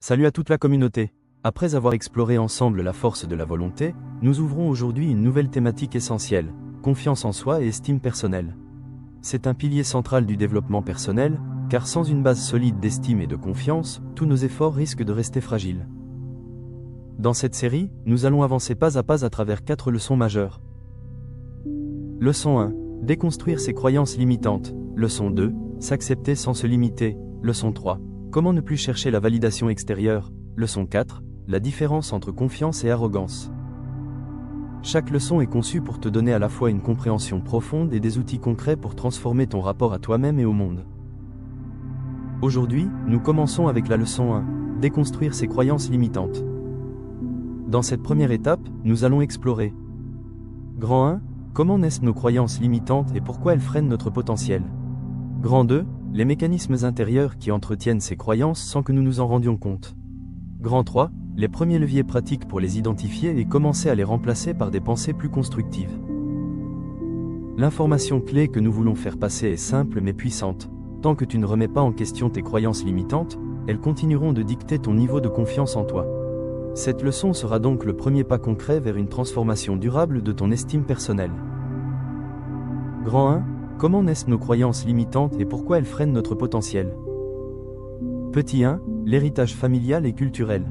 Salut à toute la communauté. Après avoir exploré ensemble la force de la volonté, nous ouvrons aujourd'hui une nouvelle thématique essentielle, confiance en soi et estime personnelle. C'est un pilier central du développement personnel, car sans une base solide d'estime et de confiance, tous nos efforts risquent de rester fragiles. Dans cette série, nous allons avancer pas à travers 4 leçons majeures. Leçon 1. Déconstruire ses croyances limitantes. Leçon 2. S'accepter sans se limiter. Leçon 3. Comment ne plus chercher la validation extérieure. Leçon 4. La différence entre confiance et arrogance. Chaque leçon est conçue pour te donner à la fois une compréhension profonde et des outils concrets pour transformer ton rapport à toi-même et au monde. Aujourd'hui, nous commençons avec la leçon 1. Déconstruire ses croyances limitantes. Dans cette première étape, nous allons explorer. Grand 1. Comment naissent nos croyances limitantes et pourquoi elles freinent notre potentiel. Grand 2. Les mécanismes intérieurs qui entretiennent ces croyances sans que nous nous en rendions compte. Grand 3. Les premiers leviers pratiques pour les identifier et commencer à les remplacer par des pensées plus constructives. L'information clé que nous voulons faire passer est simple mais puissante. Tant que tu ne remets pas en question tes croyances limitantes, elles continueront de dicter ton niveau de confiance en toi. Cette leçon sera donc le premier pas concret vers une transformation durable de ton estime personnelle. Grand 1. Comment naissent nos croyances limitantes et pourquoi elles freinent notre potentiel. Petit 1. L'héritage familial et culturel.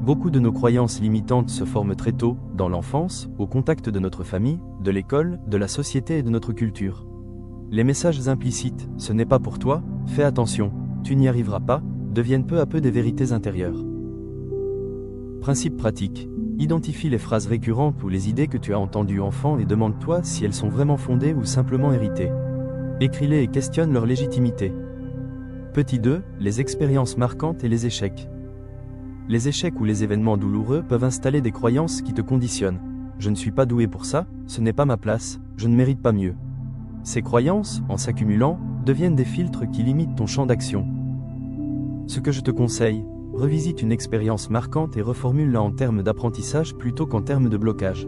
Beaucoup de nos croyances limitantes se forment très tôt, dans l'enfance, au contact de notre famille, de l'école, de la société et de notre culture. Les messages implicites « ce n'est pas pour toi »,« fais attention »,« tu n'y arriveras pas » deviennent peu à peu des vérités intérieures. Principe pratique. Identifie les phrases récurrentes ou les idées que tu as entendues enfant et demande-toi si elles sont vraiment fondées ou simplement héritées. Écris-les et questionne leur légitimité. Petit 2. Les expériences marquantes et les échecs. Les échecs ou les événements douloureux peuvent installer des croyances qui te conditionnent. Je ne suis pas doué pour ça, ce n'est pas ma place, je ne mérite pas mieux. Ces croyances, en s'accumulant, deviennent des filtres qui limitent ton champ d'action. Ce que je te conseille, revisite une expérience marquante et reformule-la en termes d'apprentissage plutôt qu'en termes de blocage.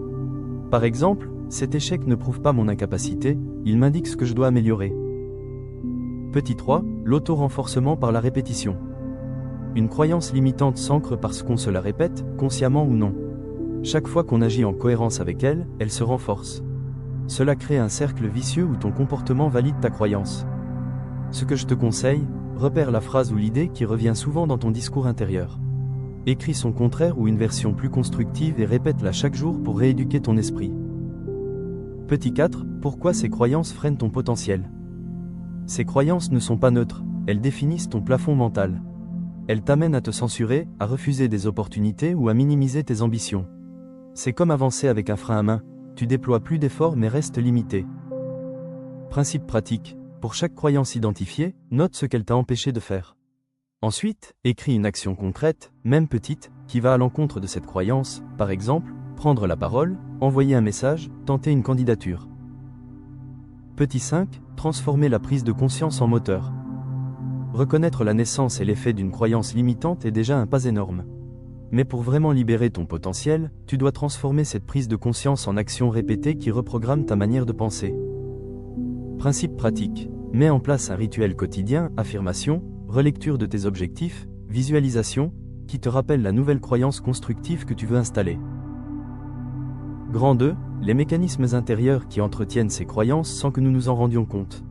Par exemple, cet échec ne prouve pas mon incapacité, il m'indique ce que je dois améliorer. Petit 3. L'auto-renforcement par la répétition. Une croyance limitante s'ancre parce qu'on se la répète, consciemment ou non. Chaque fois qu'on agit en cohérence avec elle, elle se renforce. Cela crée un cercle vicieux où ton comportement valide ta croyance. Ce que je te conseille, repère la phrase ou l'idée qui revient souvent dans ton discours intérieur. Écris son contraire ou une version plus constructive et répète-la chaque jour pour rééduquer ton esprit. Petit 4. Pourquoi ces croyances freinent ton potentiel. Ces croyances ne sont pas neutres, elles définissent ton plafond mental. Elles t'amènent à te censurer, à refuser des opportunités ou à minimiser tes ambitions. C'est comme avancer avec un frein à main, tu déploies plus d'efforts mais restes limité. Principe pratique. Pour chaque croyance identifiée, note ce qu'elle t'a empêché de faire. Ensuite, écris une action concrète, même petite, qui va à l'encontre de cette croyance, par exemple, prendre la parole, envoyer un message, tenter une candidature. Petit 5. Transformer la prise de conscience en moteur. Reconnaître la naissance et l'effet d'une croyance limitante est déjà un pas énorme. Mais pour vraiment libérer ton potentiel, tu dois transformer cette prise de conscience en action répétée qui reprogramme ta manière de penser. Principe pratique. Mets en place un rituel quotidien, affirmation, relecture de tes objectifs, visualisation, qui te rappelle la nouvelle croyance constructive que tu veux installer. Grand 2. Les mécanismes intérieurs qui entretiennent ces croyances sans que nous nous en rendions compte.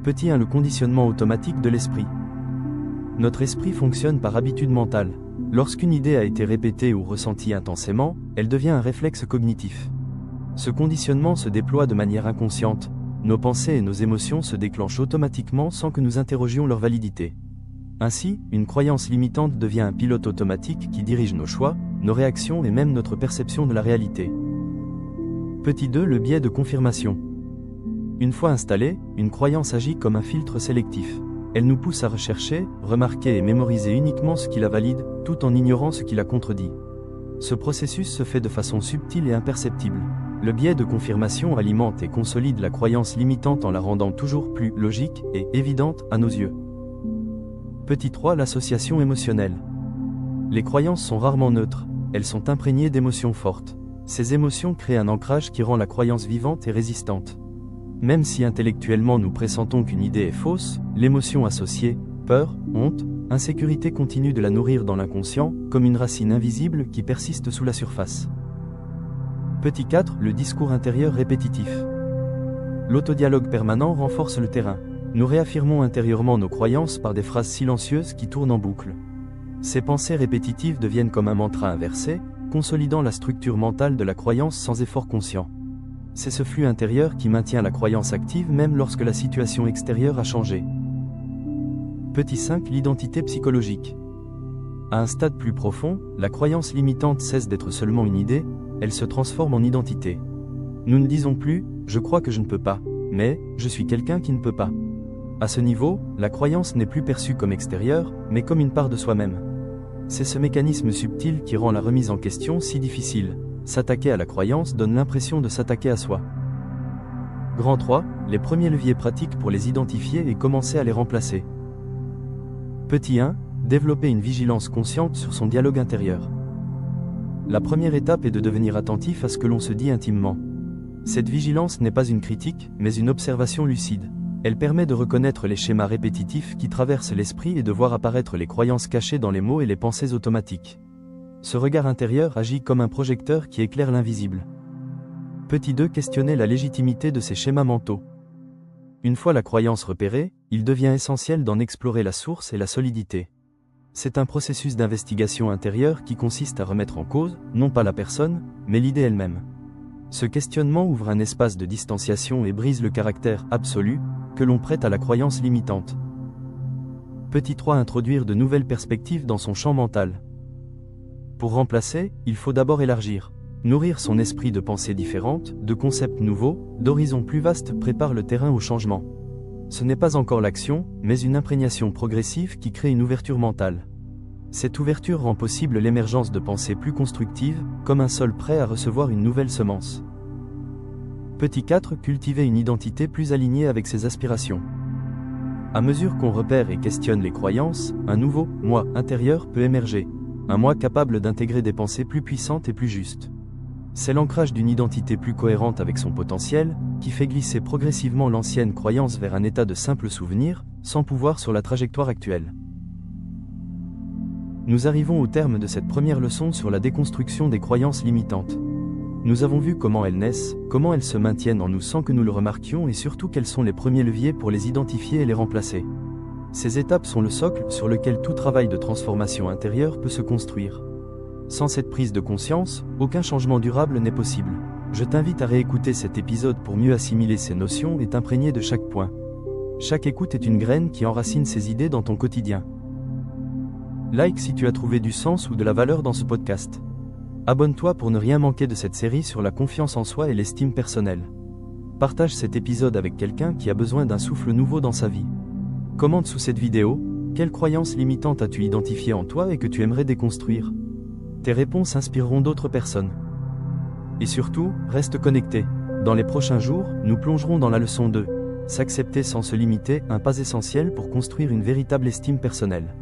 Petit 1. Le conditionnement automatique de l'esprit. Notre esprit fonctionne par habitude mentale. Lorsqu'une idée a été répétée ou ressentie intensément, elle devient un réflexe cognitif. Ce conditionnement se déploie de manière inconsciente. Nos pensées et nos émotions se déclenchent automatiquement sans que nous interrogions leur validité. Ainsi, une croyance limitante devient un pilote automatique qui dirige nos choix, nos réactions et même notre perception de la réalité. Petit 2. Le biais de confirmation. Une fois installée, une croyance agit comme un filtre sélectif. Elle nous pousse à rechercher, remarquer et mémoriser uniquement ce qui la valide, tout en ignorant ce qui la contredit. Ce processus se fait de façon subtile et imperceptible. Le biais de confirmation alimente et consolide la croyance limitante en la rendant toujours plus logique et évidente à nos yeux. Petit 3. L'association émotionnelle. Les croyances sont rarement neutres, elles sont imprégnées d'émotions fortes. Ces émotions créent un ancrage qui rend la croyance vivante et résistante. Même si intellectuellement nous pressentons qu'une idée est fausse, l'émotion associée, peur, honte, insécurité continue de la nourrir dans l'inconscient, comme une racine invisible qui persiste sous la surface. Petit 4. Le discours intérieur répétitif. L'autodialogue permanent renforce le terrain. Nous réaffirmons intérieurement nos croyances par des phrases silencieuses qui tournent en boucle. Ces pensées répétitives deviennent comme un mantra inversé, consolidant la structure mentale de la croyance sans effort conscient. C'est ce flux intérieur qui maintient la croyance active même lorsque la situation extérieure a changé. Petit 5. L'identité psychologique. À un stade plus profond, la croyance limitante cesse d'être seulement une idée, elle se transforme en identité. Nous ne disons plus « je crois que je ne peux pas », mais « je suis quelqu'un qui ne peut pas ». À ce niveau, la croyance n'est plus perçue comme extérieure, mais comme une part de soi-même. C'est ce mécanisme subtil qui rend la remise en question si difficile. S'attaquer à la croyance donne l'impression de s'attaquer à soi. Grand 3. Les premiers leviers pratiques pour les identifier et commencer à les remplacer. Petit 1. Développer une vigilance consciente sur son dialogue intérieur. La première étape est de devenir attentif à ce que l'on se dit intimement. Cette vigilance n'est pas une critique, mais une observation lucide. Elle permet de reconnaître les schémas répétitifs qui traversent l'esprit et de voir apparaître les croyances cachées dans les mots et les pensées automatiques. Ce regard intérieur agit comme un projecteur qui éclaire l'invisible. Petit 2. Questionner la légitimité de ces schémas mentaux. Une fois la croyance repérée, il devient essentiel d'en explorer la source et la solidité. C'est un processus d'investigation intérieure qui consiste à remettre en cause, non pas la personne, mais l'idée elle-même. Ce questionnement ouvre un espace de distanciation et brise le caractère absolu que l'on prête à la croyance limitante. Petit 3. Introduire de nouvelles perspectives dans son champ mental. Pour remplacer, il faut d'abord élargir. Nourrir son esprit de pensées différentes, de concepts nouveaux, d'horizons plus vastes prépare le terrain au changement. Ce n'est pas encore l'action, mais une imprégnation progressive qui crée une ouverture mentale. Cette ouverture rend possible l'émergence de pensées plus constructives, comme un sol prêt à recevoir une nouvelle semence. Petit 4. Cultiver une identité plus alignée avec ses aspirations. À mesure qu'on repère et questionne les croyances, un nouveau « moi » intérieur peut émerger. Un moi capable d'intégrer des pensées plus puissantes et plus justes. C'est l'ancrage d'une identité plus cohérente avec son potentiel, qui fait glisser progressivement l'ancienne croyance vers un état de simple souvenir, sans pouvoir sur la trajectoire actuelle. Nous arrivons au terme de cette première leçon sur la déconstruction des croyances limitantes. Nous avons vu comment elles naissent, comment elles se maintiennent en nous sans que nous le remarquions et surtout quels sont les premiers leviers pour les identifier et les remplacer. Ces étapes sont le socle sur lequel tout travail de transformation intérieure peut se construire. Sans cette prise de conscience, aucun changement durable n'est possible. Je t'invite à réécouter cet épisode pour mieux assimiler ces notions et t'imprégner de chaque point. Chaque écoute est une graine qui enracine ces idées dans ton quotidien. Like si tu as trouvé du sens ou de la valeur dans ce podcast. Abonne-toi pour ne rien manquer de cette série sur la confiance en soi et l'estime personnelle. Partage cet épisode avec quelqu'un qui a besoin d'un souffle nouveau dans sa vie. Commente sous cette vidéo, quelles croyances limitantes as-tu identifiées en toi et que tu aimerais déconstruire? Tes réponses inspireront d'autres personnes. Et surtout, reste connecté. Dans les prochains jours, nous plongerons dans la leçon 2. S'accepter sans se limiter, un pas essentiel pour construire une véritable estime personnelle.